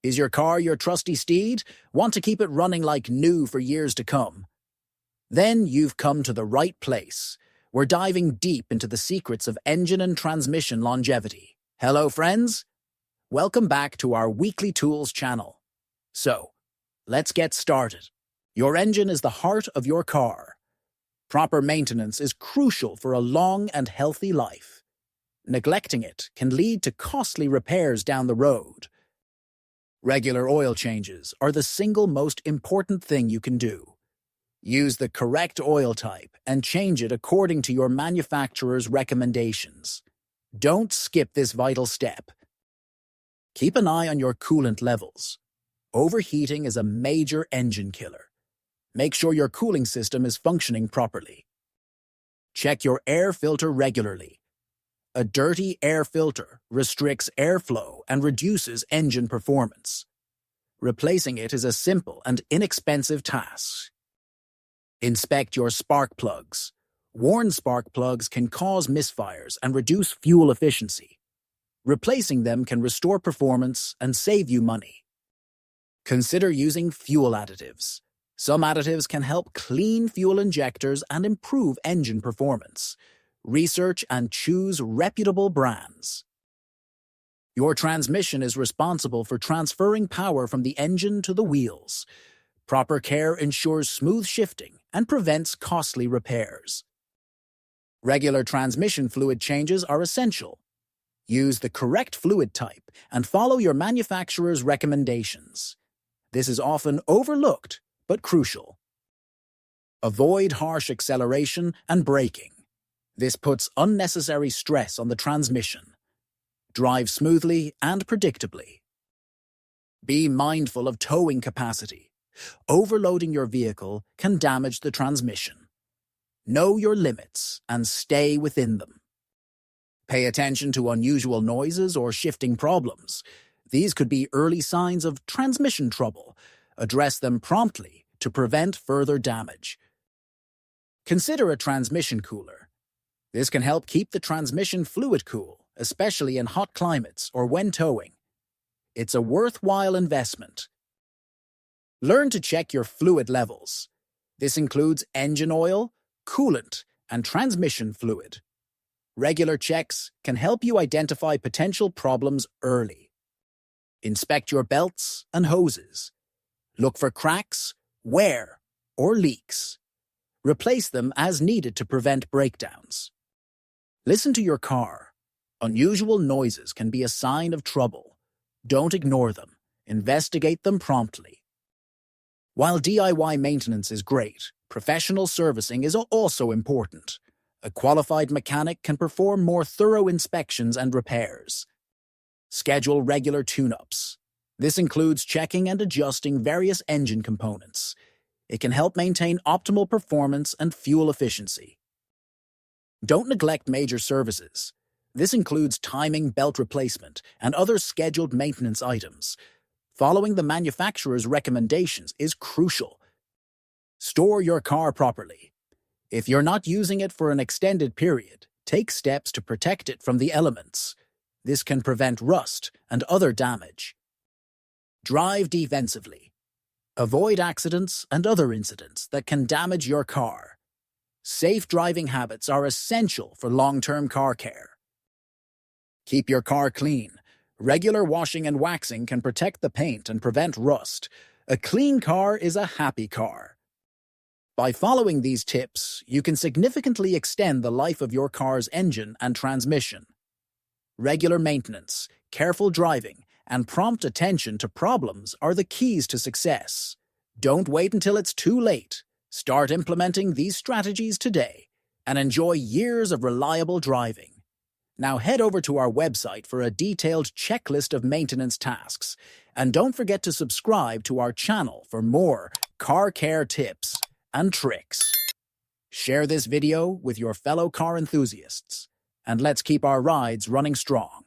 Is your car your trusty steed? Want to keep it running like new for years to come? Then you've come to the right place. We're diving deep into the secrets of engine and transmission longevity. Hello, friends. Welcome back to our Weekly Tools channel. So, let's get started. Your engine is the heart of your car. Proper maintenance is crucial for a long and healthy life. Neglecting it can lead to costly repairs down the road. Regular oil changes are the single most important thing you can do. Use the correct oil type and change it according to your manufacturer's recommendations. Don't skip this vital step. Keep an eye on your coolant levels. Overheating is a major engine killer. Make sure your cooling system is functioning properly. Check your air filter regularly. A dirty air filter restricts airflow and reduces engine performance. Replacing it is a simple and inexpensive task. Inspect your spark plugs. Worn spark plugs can cause misfires and reduce fuel efficiency. Replacing them can restore performance and save you money. Consider using fuel additives. Some additives can help clean fuel injectors and improve engine performance. Research and choose reputable brands. Your transmission is responsible for transferring power from the engine to the wheels. Proper care ensures smooth shifting and prevents costly repairs. Regular transmission fluid changes are essential. Use the correct fluid type and follow your manufacturer's recommendations. This is often overlooked, but crucial. Avoid harsh acceleration and braking. This puts unnecessary stress on the transmission. Drive smoothly and predictably. Be mindful of towing capacity. Overloading your vehicle can damage the transmission. Know your limits and stay within them. Pay attention to unusual noises or shifting problems. These could be early signs of transmission trouble. Address them promptly to prevent further damage. Consider a transmission cooler. This can help keep the transmission fluid cool, especially in hot climates or when towing. It's a worthwhile investment. Learn to check your fluid levels. This includes engine oil, coolant, and transmission fluid. Regular checks can help you identify potential problems early. Inspect your belts and hoses. Look for cracks, wear, or leaks. Replace them as needed to prevent breakdowns. Listen to your car. Unusual noises can be a sign of trouble. Don't ignore them. Investigate them promptly. While DIY maintenance is great, professional servicing is also important. A qualified mechanic can perform more thorough inspections and repairs. Schedule regular tune-ups. This includes checking and adjusting various engine components. It can help maintain optimal performance and fuel efficiency. Don't neglect major services. This includes timing belt replacement and other scheduled maintenance items. Following the manufacturer's recommendations is crucial. Store your car properly. If you're not using it for an extended period, take steps to protect it from the elements. This can prevent rust and other damage. Drive defensively. Avoid accidents and other incidents that can damage your car. Safe driving habits are essential for long-term car care. Keep your car clean. Regular washing and waxing can protect the paint and prevent rust. A clean car is a happy car. By following these tips, you can significantly extend the life of your car's engine and transmission. Regular maintenance, careful driving, and prompt attention to problems are the keys to success. Don't wait until it's too late. Start implementing these strategies today and enjoy years of reliable driving. Now head over to our website for a detailed checklist of maintenance tasks. And don't forget to subscribe to our channel for more car care tips and tricks. Share this video with your fellow car enthusiasts. And let's keep our rides running strong.